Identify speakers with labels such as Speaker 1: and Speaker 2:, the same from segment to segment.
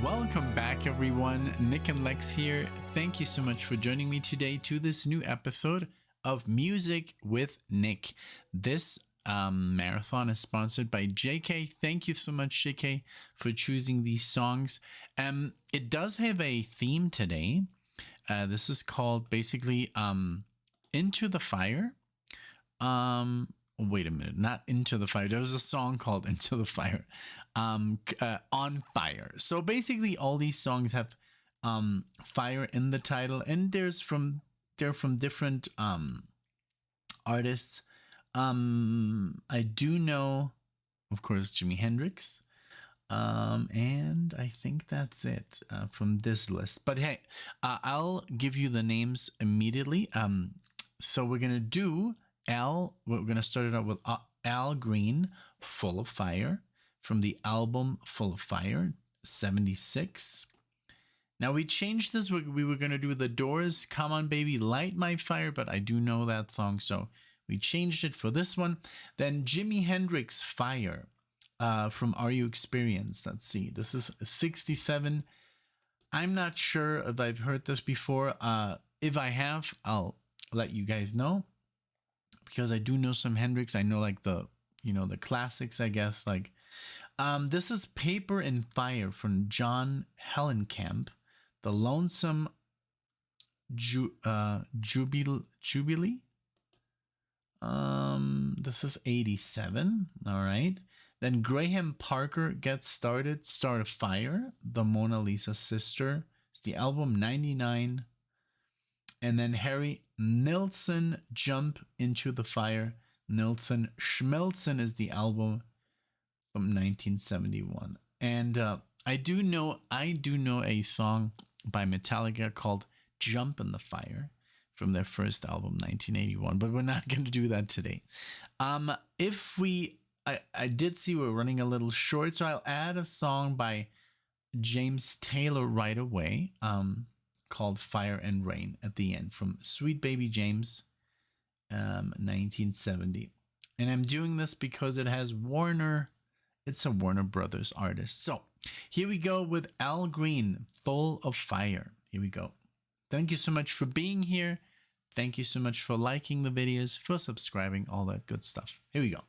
Speaker 1: Welcome back, everyone. Nick and Lex here. Thank you so much for joining me today to this new episode of Music with Nick. This marathon is sponsored by JK. Thank you so much, JK, for choosing these songs. It does have a theme today. This is called basically Into the Fire. Wait a minute, not Into the Fire. There was a song called Into the Fire. On Fire. So basically all these songs have fire in the title, and they're from different artists. I do know, of course, Jimi Hendrix. And I think that's it from this list. But hey, I'll give you the names immediately. So we're gonna do we're gonna start it out with Al Green, Full of Fire, from the album Full of Fire, 76. Now we changed this. We were going to do The Doors, Come On Baby, Light My Fire, but I do know that song, so we changed it for this one. Then Jimi Hendrix, Fire, from Are You Experienced? Let's see. This is 67. I'm not sure if I've heard this before. If I have, I'll let you guys know, because I do know some Hendrix. I know like the classics, I guess. Like this is Paper and Fire from John Mellencamp, The Lonesome Jubilee. This is 87. All right. Then Graham Parker, Get Started, Start a Fire, The Mona Lisa Sister. It's the album 99. And then Harry Nilsson, Jump Into the Fire. Nilsson Schmelzen is the album from 1971. And I do know a song by Metallica called Jump in the Fire from their first album, 1981, but we're not going to do that today. I did see we're running a little short, so I'll add a song by James Taylor right away, called Fire and Rain at the end, from Sweet Baby James, 1970. And I'm doing this because it has Warner. It's a Warner Brothers artist. So here we go with Al Green, Full of Fire. Here we go. Thank you so much for being here. Thank you so much for liking the videos, for subscribing, all that good stuff. Here we go.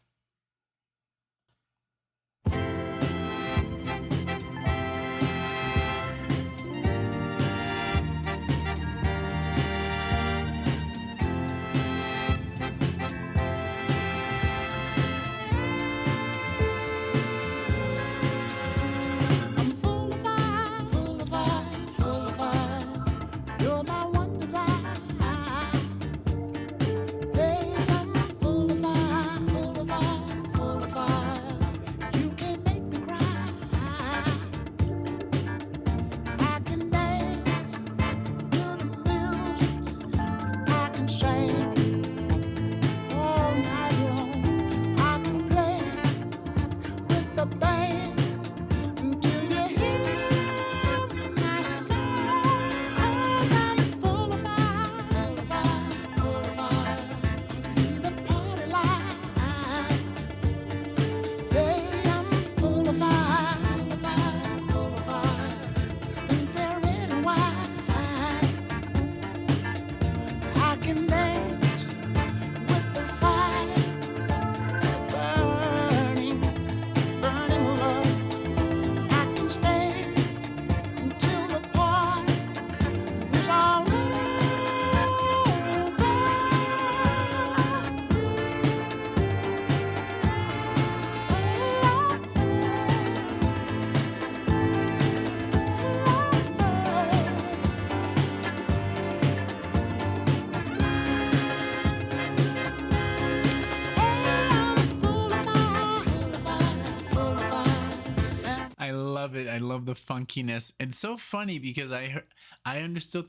Speaker 1: I love the funkiness. It's so funny because I understood,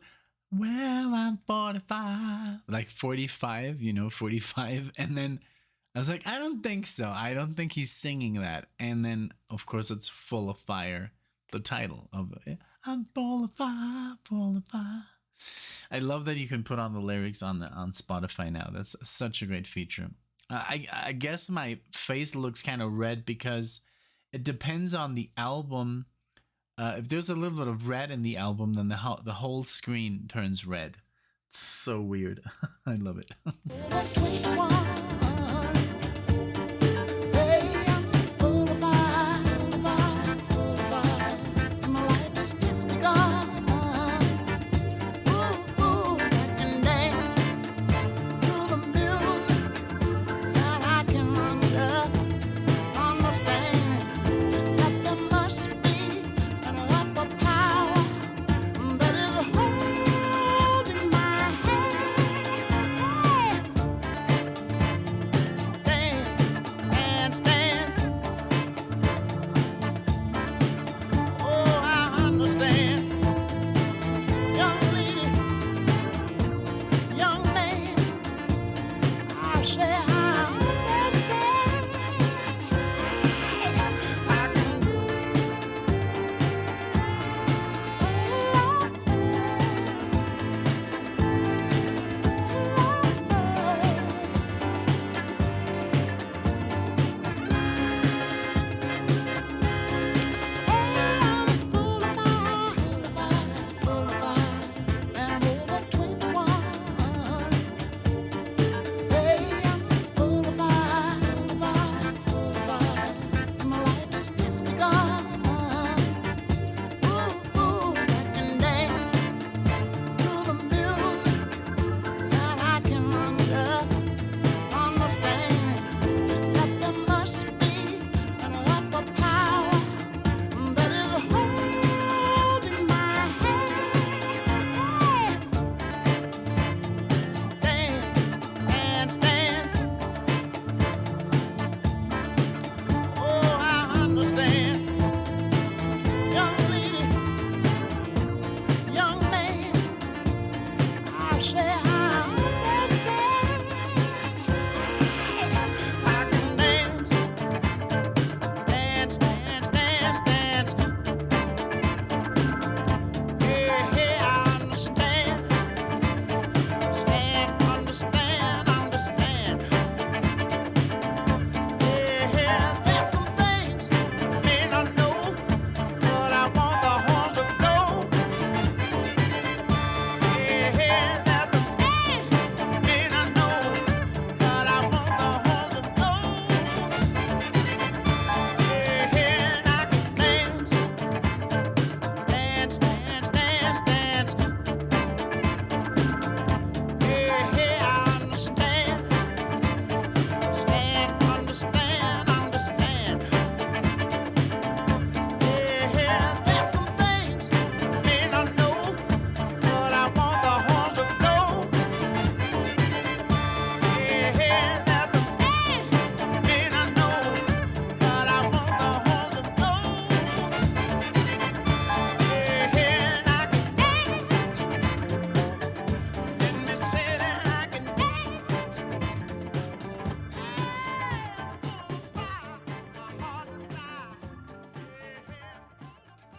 Speaker 1: well, I'm 45, like 45, 45. And then I was like, I don't think so. I don't think he's singing that. And then, of course, it's Full of Fire, the title of it. I'm full of fire, full of fire. I love that you can put on the lyrics on Spotify now. That's such a great feature. I guess my face looks kind of red because it depends on the album if there's a little bit of red in the album, then the whole screen turns red. It's so weird. I love it.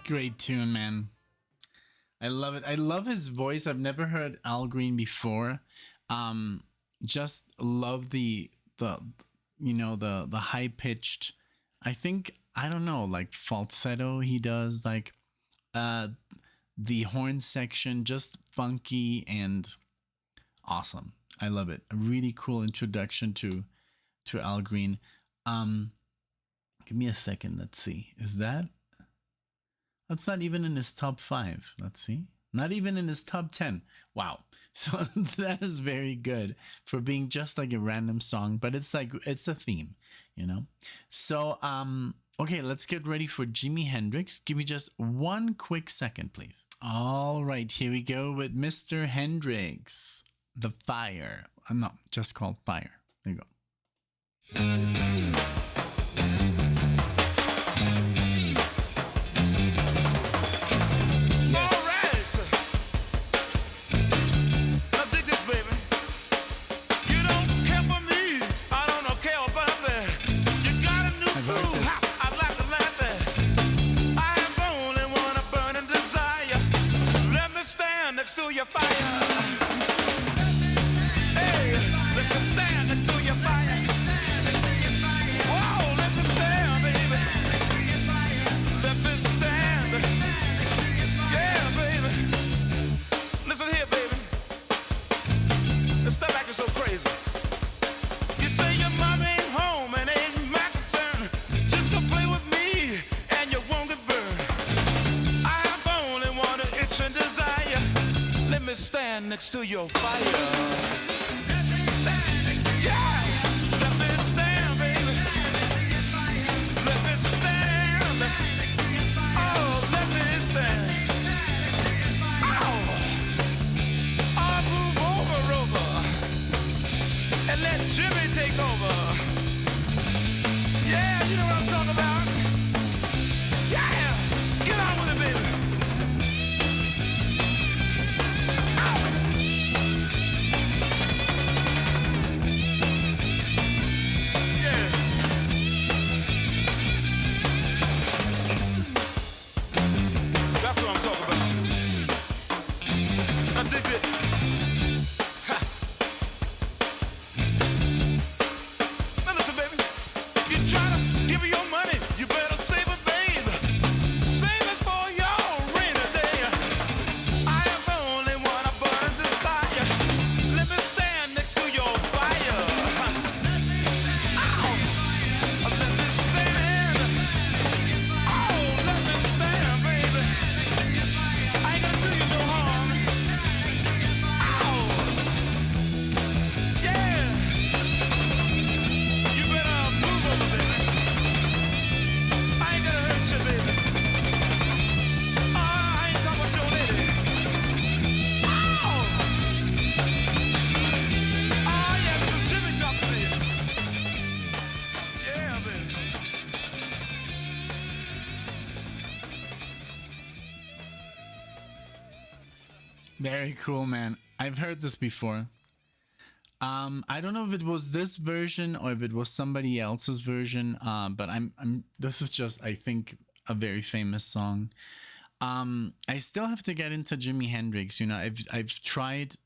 Speaker 1: Great tune, man. I love it. I love his voice. I've never heard Al Green before. Just love the the high pitched. I think I don't know, like falsetto he does, like the horn section, just funky and awesome. I love it. A really cool introduction to Al Green. Give me a second. Let's see. Is that? That's not even in his top 5. Let's see. Not even in his top 10. Wow. So that is very good for being just like a random song, but it's like it's a theme, you know. So okay, let's get ready for Jimi Hendrix. Give me just one quick second, please. All right, here we go with Mr. Hendrix. The Fire. No, just called Fire. There you go.
Speaker 2: Next to your fire. Hey, let me stand next to your fire. next to your fire. Yeah, let me stand, baby. Let me stand. Oh, let me stand. Oh, I'll move over, and let Jimmy take over. Yeah, you know what I'm talking about. Yeah, get on with it, baby. Yeah. That's what I'm talking about. Now dig this. Ha. Now listen, baby. You try to give me your money, you better save it, babe. Save it for your rainy day. I am the only one I burn desire. Let me stand next to your fire. Ow. Let me stand. Oh, let me stand, baby. I ain't gonna do you no harm. Ow. Yeah. You better move over, baby. I ain't gonna hurt you, baby. I ain't talking about your lady. Oh, oh yeah, this is Jimmy talking to you. Yeah, baby.
Speaker 1: Very cool, man. I've heard this before. I don't know if it was this version or if it was somebody else's version. But I'm. This is just, I think, a very famous song. I still have to get into Jimi Hendrix. You know, I've tried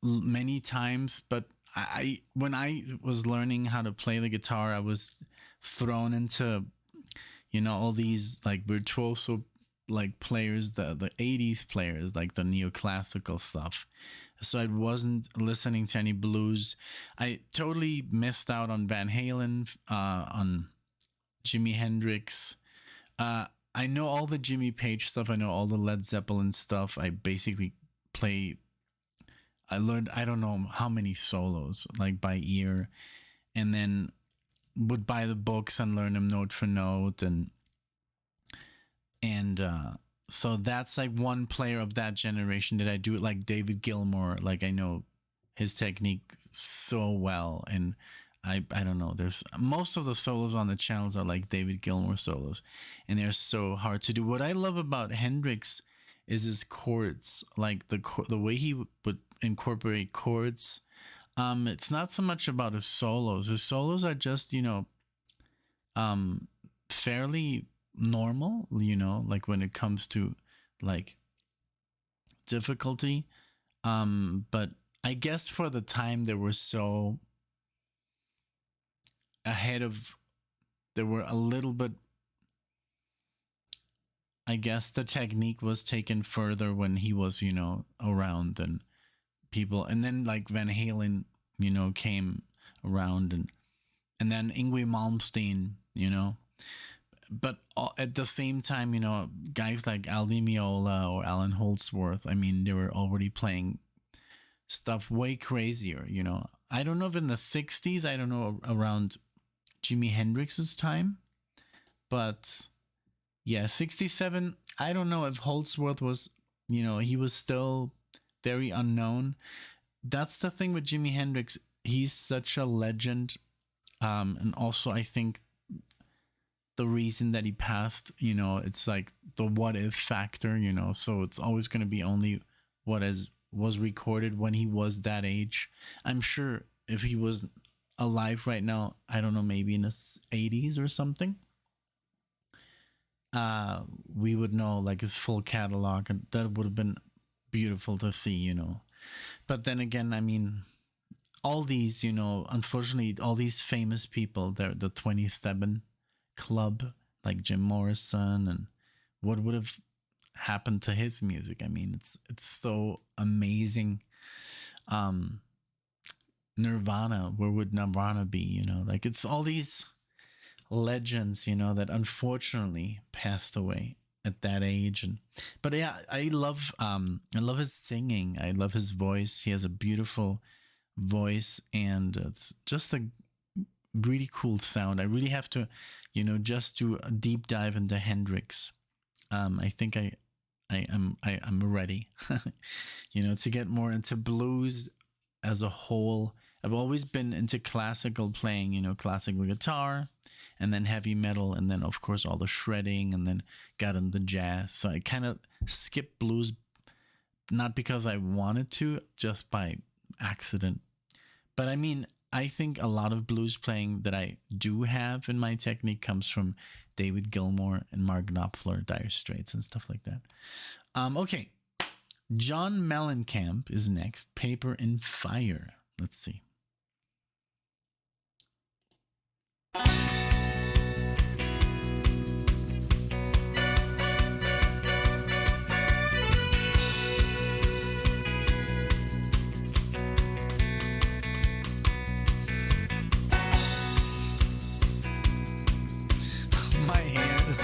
Speaker 1: many times, but I when I was learning how to play the guitar, I was thrown into, you know, all these like virtuoso like players, the 80s players, like the neoclassical stuff. So I wasn't listening to any blues. I totally missed out on Van Halen, on Jimi Hendrix. I know all the Jimmy Page stuff. I know all the Led Zeppelin stuff. I basically play. I learned, I don't know how many solos, like by ear, and then would buy the books and learn them note for note, and so that's like one player of that generation that I do it like David Gilmour. Like I know his technique so well, and I don't know. There's most of the solos on the channels are like David Gilmour solos, and they're so hard to do. What I love about Hendrix is his chords, like the way he would incorporate chords. It's not so much about his solos. His solos are just, you know, fairly normal, you know, like when it comes to like difficulty. But I guess for the time they were so ahead of, they were a little bit, I guess the technique was taken further when he was, you know, around and people, and then like Van Halen, you know, came around, and then Yngwie Malmsteen, you know. But at the same time, you know, guys like Al Di Meola or Alan Holdsworth, I mean, they were already playing stuff way crazier, you know. I don't know if in the 60s, I don't know, around Jimi Hendrix's time, but yeah, 67, I don't know if Holdsworth was, you know, he was still very unknown. That's the thing with Jimi Hendrix. He's such a legend. And also, I think the reason that he passed, you know, it's like the what if factor, you know, so it's always going to be only what was recorded when he was that age. I'm sure if he was alive right now, I don't know, maybe in his 80s or something, we would know like his full catalog, and that would have been beautiful to see, you know. But then again, I mean, all these, you know, unfortunately, all these famous people, they're the 27 Club, like Jim Morrison, and what would have happened to his music? I mean, it's so amazing. Nirvana, where would Nirvana be? You know, like it's all these legends, you know, that unfortunately passed away. at that age. And but yeah, I love his singing. I love his voice. He has a beautiful voice, and it's just a really cool sound. I really have to, just do a deep dive into Hendrix. I think I'm ready, to get more into blues as a whole. I've always been into classical playing, classical guitar, and then heavy metal, and then of course all the shredding, and then got into jazz. So I kind of skipped blues, not because I wanted to, just by accident. But I mean, I think a lot of blues playing that I do have in my technique comes from David Gilmour and Mark Knopfler, Dire Straits, and stuff like that. Okay, John Mellencamp is next. Paper and Fire. Let's see. My hand is...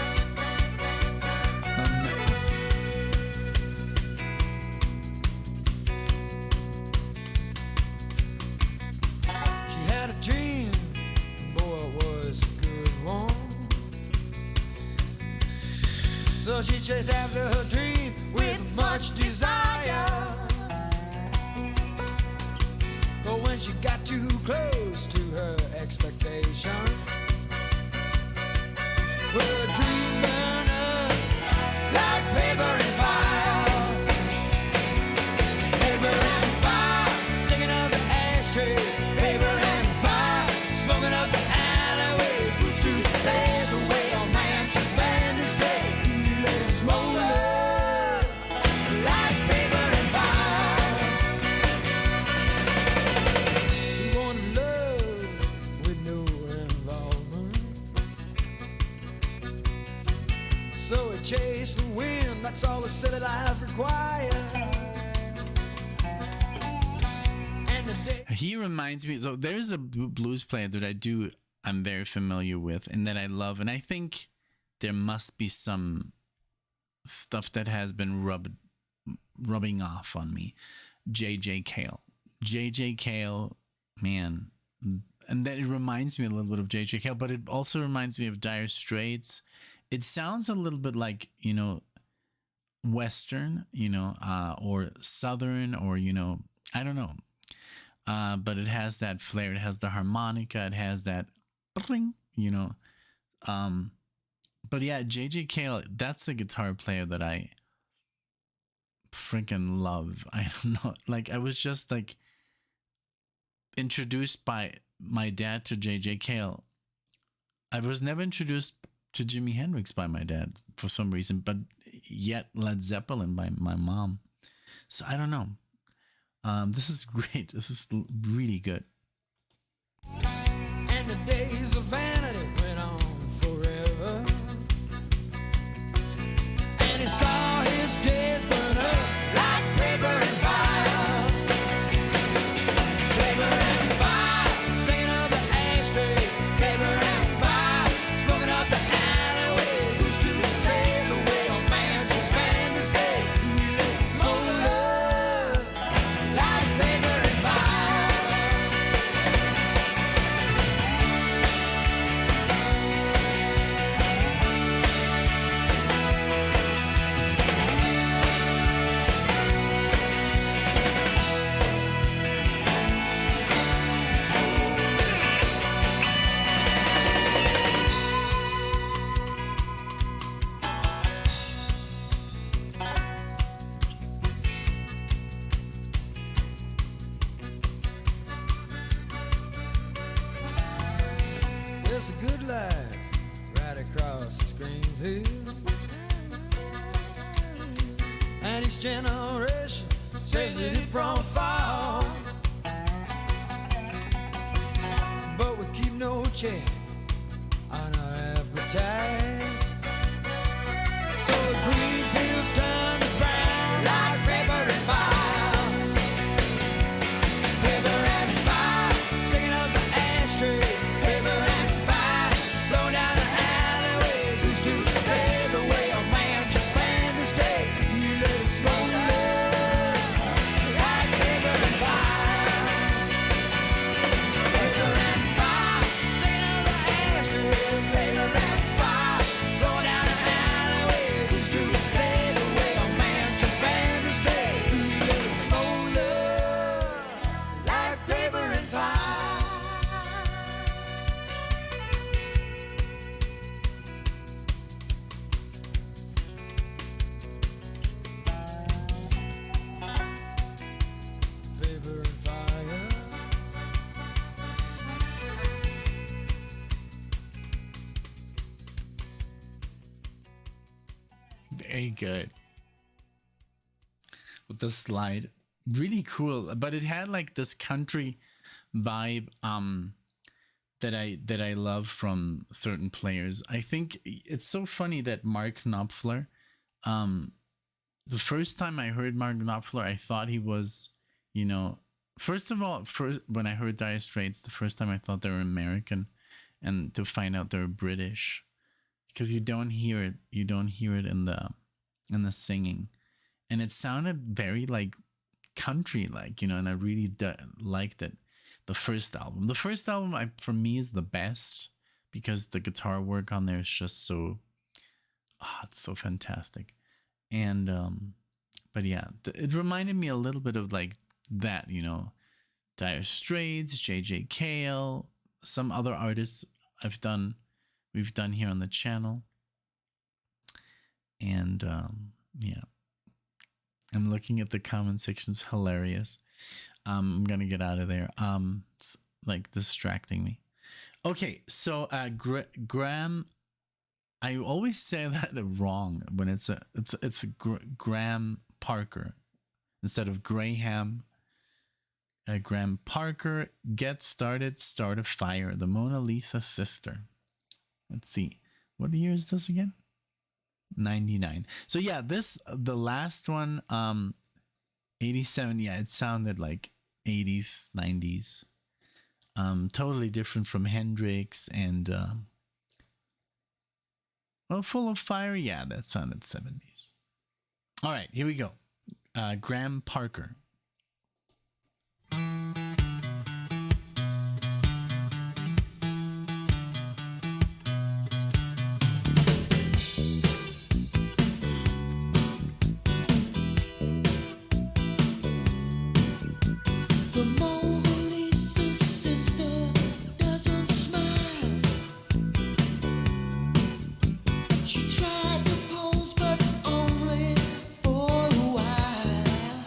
Speaker 3: She had a dream, boy, it was a good one. So she chased after her dream with much desire. But when she got too close to her expectations, her dream burned up like paper and fire. Paper and fire, sticking up the ashtray. Paper and fire, smoking up the alleyways. Who's to say the way a man should spend his day? He let it smolder like paper and fire. He wanted love with no involvement, so he chased the wind. That's all the city life required. And the day
Speaker 1: He reminds me. So there's a blues player that I'm very familiar with, and that I love, and I think there must be some stuff that has been rubbing off on me. J.J. Cale. J.J. Cale, man, and that it reminds me a little bit of J.J. Cale, but it also reminds me of Dire Straits. It sounds a little bit like, Western, or Southern, or, I don't know. But it has that flair. It has the harmonica. It has that, But yeah, J.J. Cale, that's a guitar player that I freaking love. I don't know. Like, I was just like introduced by my dad to J.J. Cale. I was never introduced to Jimi Hendrix by my dad for some reason, but yet Led Zeppelin by my mom. So I don't know. This is great. This is really good.
Speaker 3: and the days of vanity went on forever. And he saw his days burn up like paper and fire. Paper and fire, singing up the ashtrays. Paper and fire, smoking up the alleyways. Who's to say the way a man should spend his day? Smolder like paper and fire. There's a good life right across the screen here, and each generation says it from afar. But we keep no check on our appetite, so the green fields turn to brown like paper and fire. Paper and fire, sticking up the ashtrays. Paper and fire, blow down the alleyways. Who's to say the way a man
Speaker 1: Very good. With the slide, really cool. But it had like this country vibe that I love from certain players. I think it's so funny that Mark Knopfler, the first time I heard Mark Knopfler, I thought he was, you know, first of all, when I heard Dire Straits, the first time I thought they were American, and to find out they're British, because you don't hear it in the singing, and it sounded very like country like, you know, and I really liked it. The first album, for me is the best because the guitar work on there is just so, it's so fantastic. And but yeah, it reminded me a little bit of like that, you know, Dire Straits, JJ Cale, some other artists we've done here on the channel. And yeah, I'm looking at the comment section's hilarious. I'm gonna get out of there. It's like distracting me. Okay, so Graham, I always say that wrong when it's Graham Parker instead of Graham. Graham Parker, Get Started, Start a Fire, the Mona Lisa Sister. Let's see, what year is this again? 99. So yeah, the last one, 87. Yeah, it sounded like 80s, 90s. Totally different from Hendrix and Full of Fire. Yeah, that sounded 70s. All right, here we go. Graham Parker.
Speaker 3: The Mona Lisa sister doesn't smile. She tried to pose, but only for a while.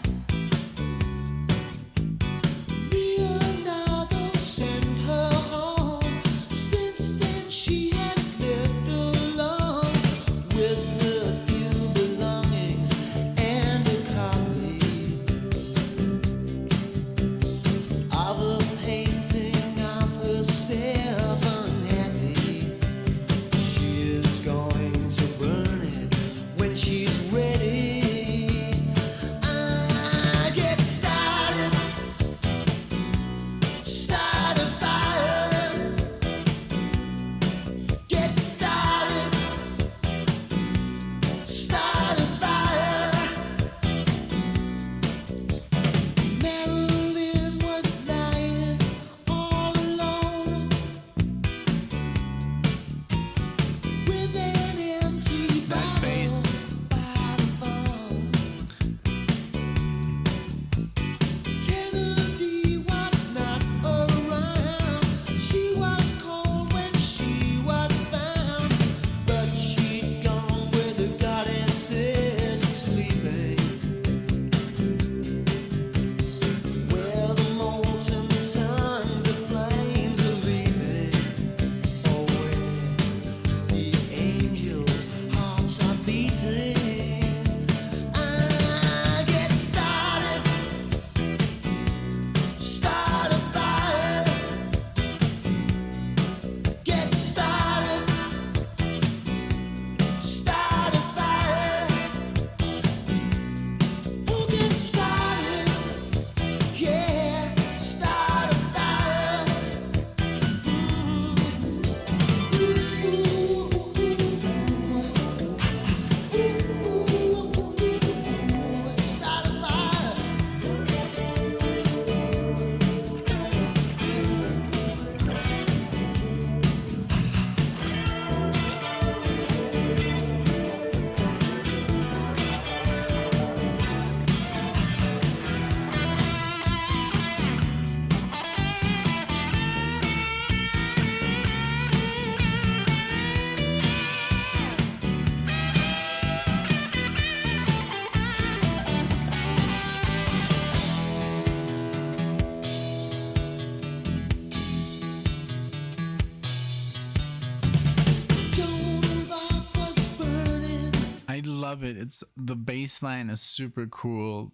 Speaker 1: love it. It's the bass line is super cool.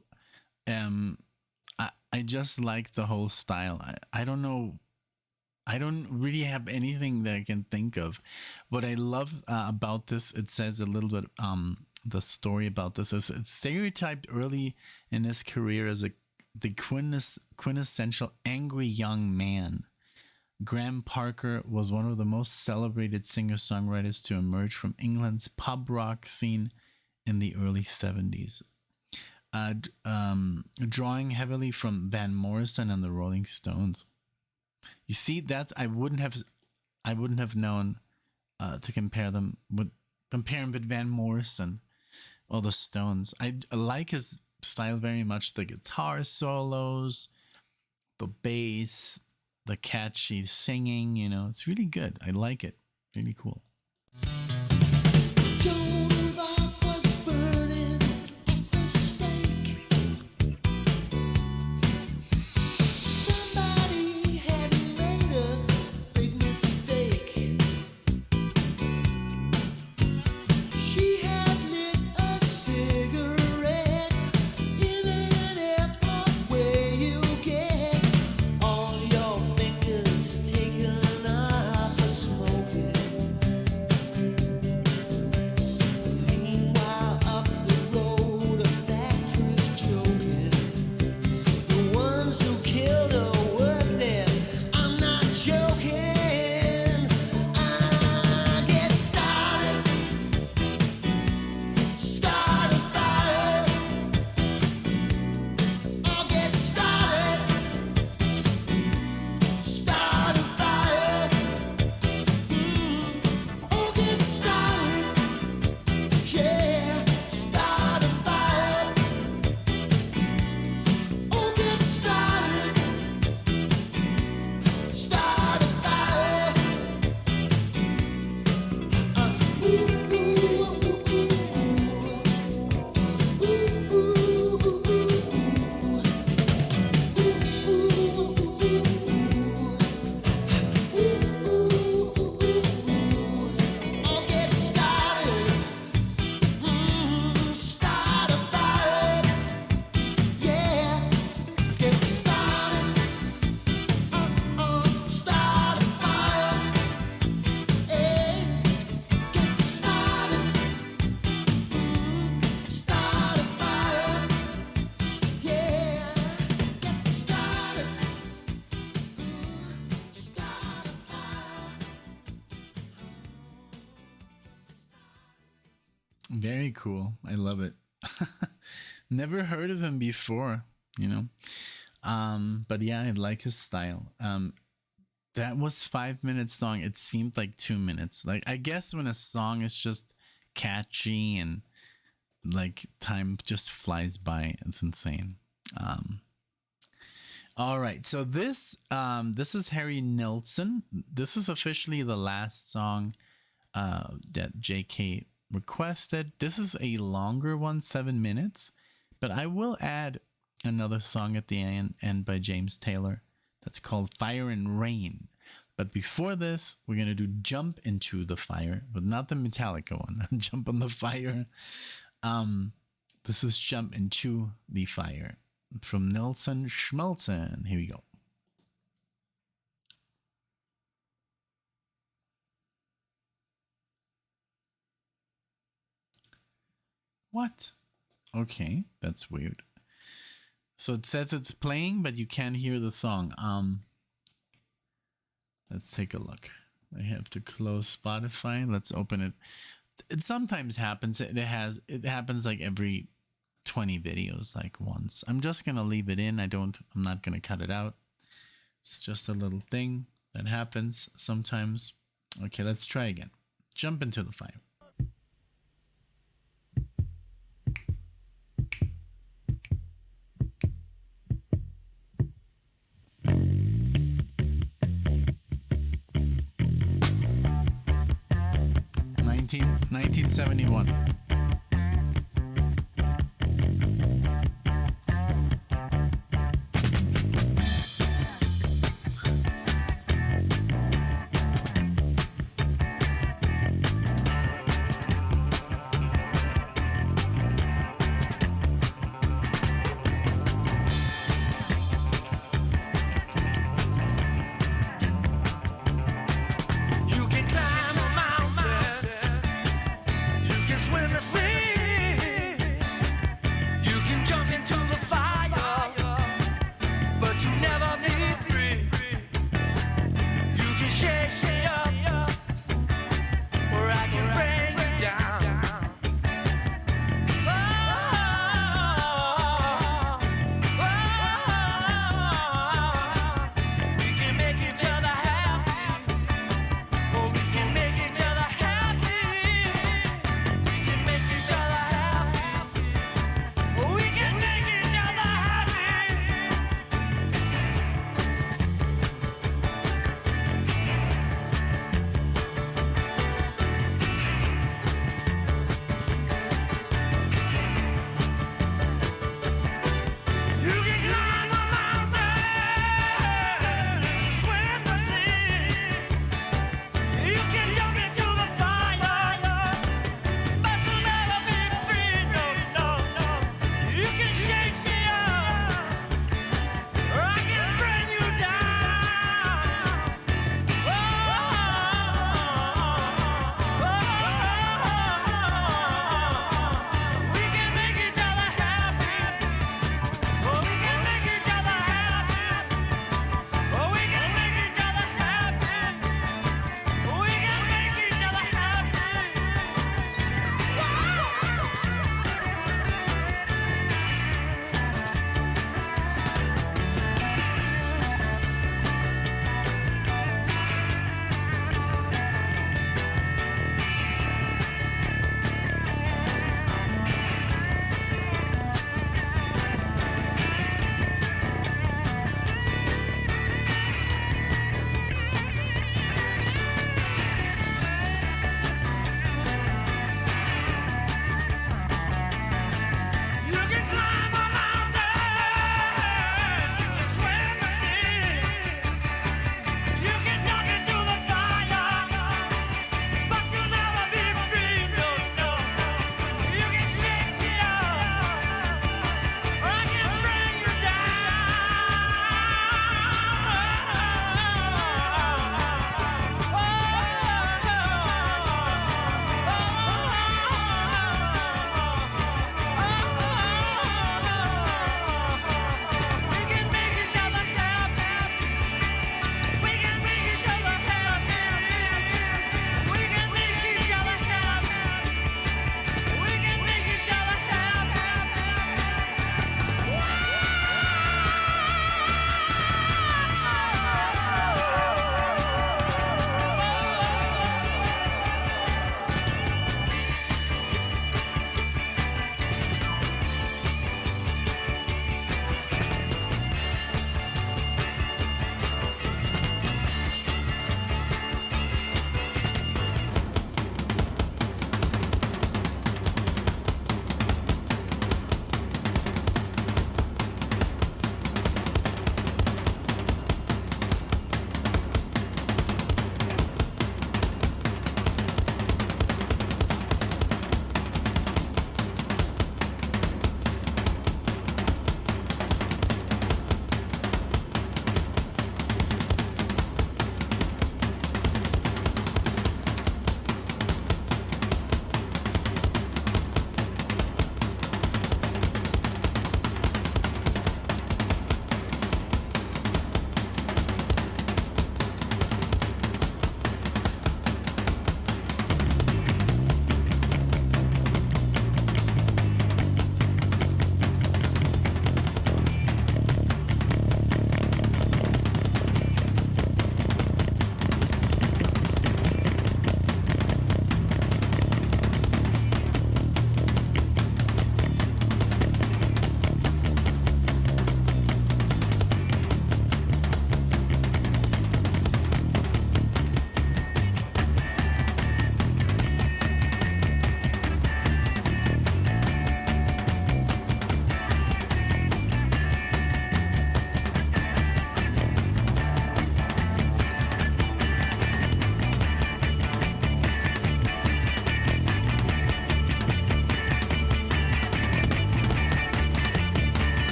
Speaker 1: Um, I just like the whole style. I don't know. I don't really have anything that I can think of. What I love about this, it says a little bit. The story about this is it's stereotyped early in his career as the quintessential angry young man. Graham Parker was one of the most celebrated singer-songwriters to emerge from England's pub rock scene in the early 70s, drawing heavily from Van Morrison and the Rolling Stones. You see, that's I wouldn't have known to compare him with Van Morrison or the Stones. I like his style very much. The guitar solos, the bass, the catchy singing. You know, it's really good. I like it. Really cool. Very cool. I love it. Never heard of him before, you know. But yeah, I like his style. That was 5 minutes long. It seemed like 2 minutes. Like, I guess when a song is just catchy and like time just flies by, it's insane. All right, so this is Harry Nilsson. This is officially the last song that JK requested. This is a longer one, 7 minutes, but I will add another song at the end by James Taylor that's called Fire and Rain. But before this, we're going to do Jump Into the Fire, but not the Metallica one. Jump on the Fire. This is Jump Into the Fire from Nilsson Schmelzen. Here we go. What? Okay, that's weird. So it says it's playing, but you can't hear the song. Let's take a look. I have to close Spotify. Let's open it. It sometimes happens. It happens like every 20 videos, like once. I'm just gonna leave it in. I'm not gonna cut it out. It's just a little thing that happens sometimes. Okay, let's try again. Jump into the fire. Nineteen 1971.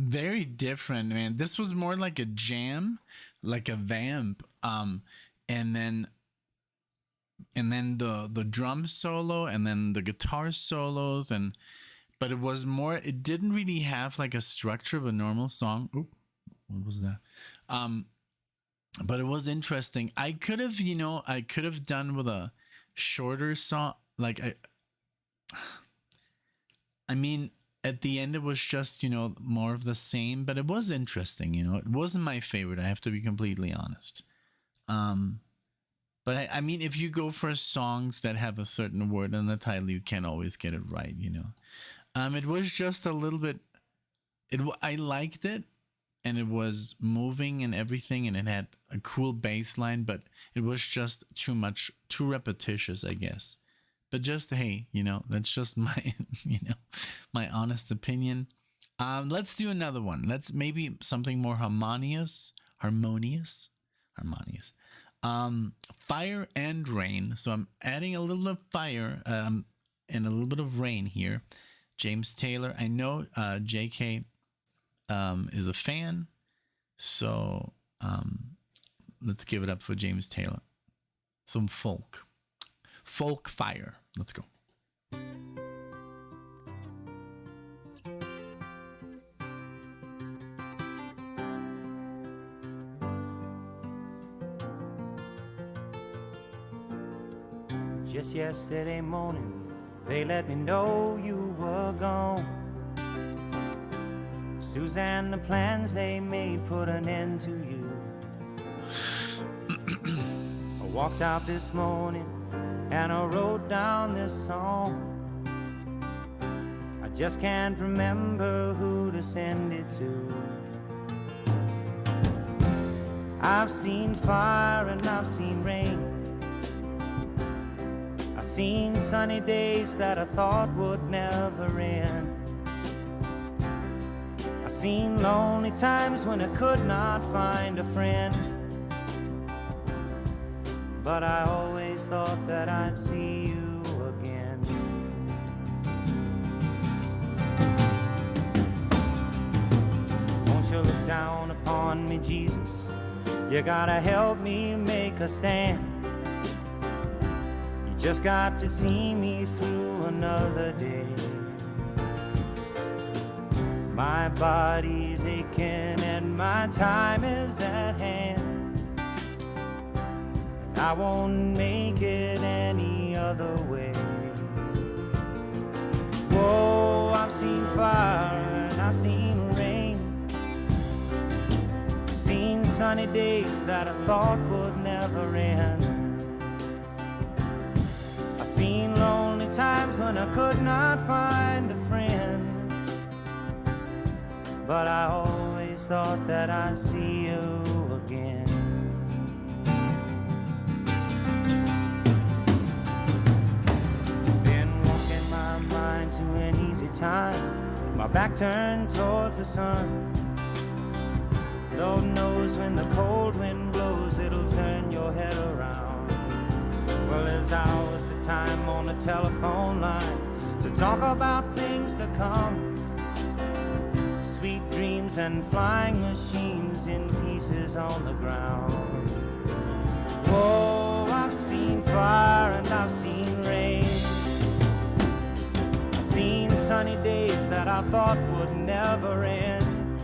Speaker 1: Very different, man. This was more like a jam, like a vamp. And then the drum solo, and then the guitar solos, and but it was more. It didn't really have like a structure of a normal song. Oop, what was that? But it was interesting. I could have, I could have done with a shorter song. Like I mean, at the end it was just, more of the same, but it was interesting. It wasn't my favorite. I have to be completely honest. But I mean, if you go for songs that have a certain word in the title, you can't always get it right. It was just a little bit. I liked it, and it was moving and everything, and it had a cool bass line, but it was just too much, too repetitious, I guess. But just, hey, that's just my, my honest opinion. Let's do another one. Let's maybe something more harmonious. Fire and rain. So I'm adding a little of fire and a little bit of rain here. James Taylor. I know JK is a fan. So let's give it up for James Taylor. Some folk fire. Let's go.
Speaker 4: Just yesterday morning, they let me know you were gone. Suzanne, the plans they made put an end to you. I walked out this morning and I wrote down this song. I just can't remember who to send it to. I've seen fire and I've seen rain. I've seen sunny days that I thought would never end. I've seen lonely times when I could not find a friend. But I always thought that I'd see you again. Won't you look down upon me, Jesus? You gotta help me make a stand. You just got to see me through another day. My body's aching and my time is at hand. I won't make it any other way. Whoa, I've seen fire and I've seen rain. I've seen sunny days that I thought would never end. I've seen lonely times when I could not find a friend. But I always thought that I'd see you again. To an easy time, my back turned towards the sun. Lord knows when the cold wind blows, it'll turn your head around. Well, there's hours of time on the telephone line to talk about things to come. Sweet dreams and flying machines in pieces on the ground. Whoa, I've seen fire and I've seen rain. Seen sunny days that I thought would never end.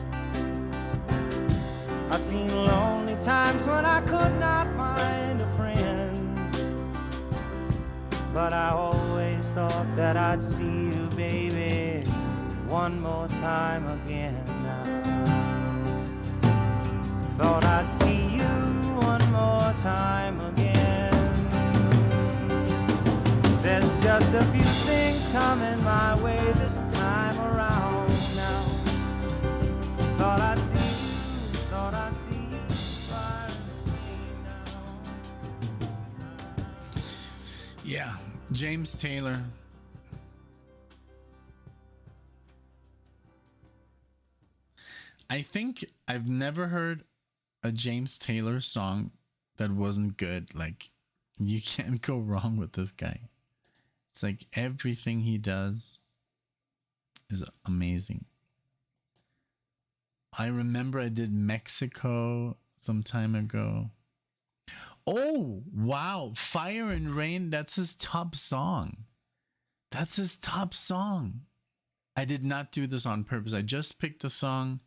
Speaker 4: I've seen lonely times when I could not find a friend. But I always thought that I'd see you, baby, one more time again now. Thought I'd see you one more time again. There's just a few things coming my way this time around now. Thought I'd see you fire now.
Speaker 1: Yeah, James Taylor. I think I've never heard a James Taylor song that wasn't good. Like, you can't go wrong with this guy. It's like everything he does is amazing. I remember I did Mexico some time ago. Oh, wow. Fire and Rain, that's his top song. That's his top song. I did not do this on purpose. I just picked a song.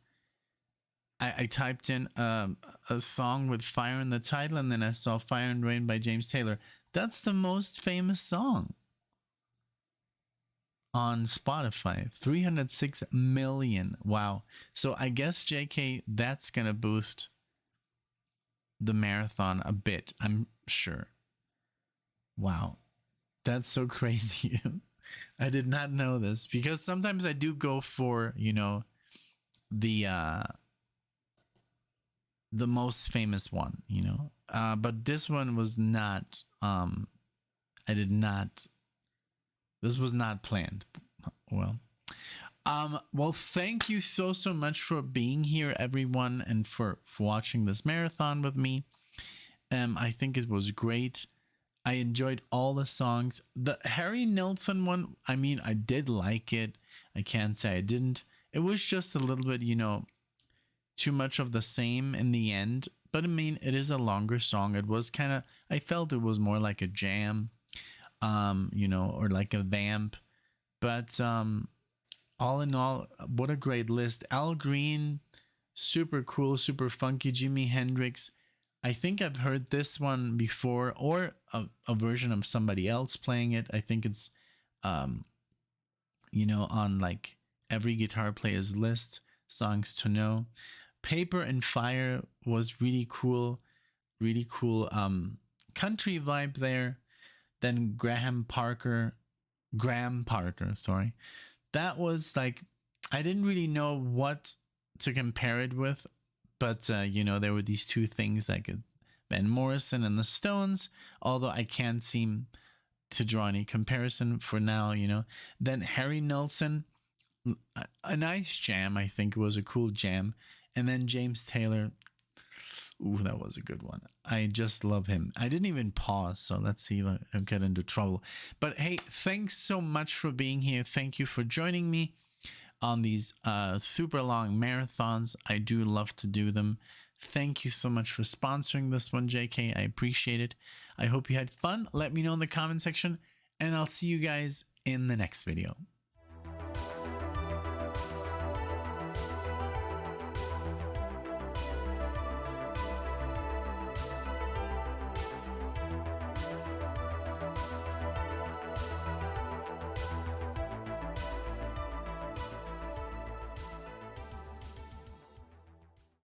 Speaker 1: I typed in a song with fire in the title, and then I saw Fire and Rain by James Taylor. That's the most famous song on Spotify. 306 million. Wow. So I guess, JK, that's going to boost the marathon a bit, I'm sure. Wow. That's so crazy. I did not know this, because sometimes I do go for, you know, the most famous one, you know, but this one was not, this was not planned. Well, thank you so much for being here, everyone, and for watching this marathon with me. I think it was great. I enjoyed all the songs. The Harry Nilsson one, I mean, I did like it. I can't say I didn't. It was just a little bit, you know, too much of the same in the end. But I mean, it is a longer song. It was kind of, I felt it was more like a jam, you know, or like a vamp. But all in all, what a great list. Al Green, super cool, super funky. Jimi Hendrix. I think I've heard this one before, or a version of somebody else playing it. I think it's, you know, on like every guitar player's list, songs to know. Paper and Fire was really cool, country vibe there. Then Graham Parker, sorry. That was like, I didn't really know what to compare it with, but you know, there were these two things, like Van Morrison and the Stones, although I can't seem to draw any comparison for now, you know. Then Harry Nilsson, a nice jam. I think it was a cool jam. And then James Taylor, ooh, that was a good one. I just love him. I didn't even pause, so let's see if I get into trouble. But hey, thanks so much for being here. Thank you for joining me on these super long marathons. I do love to do them. Thank you so much for sponsoring this one, JK. I appreciate it. I hope you had fun. Let me know in the comment section, and I'll see you guys in the next video.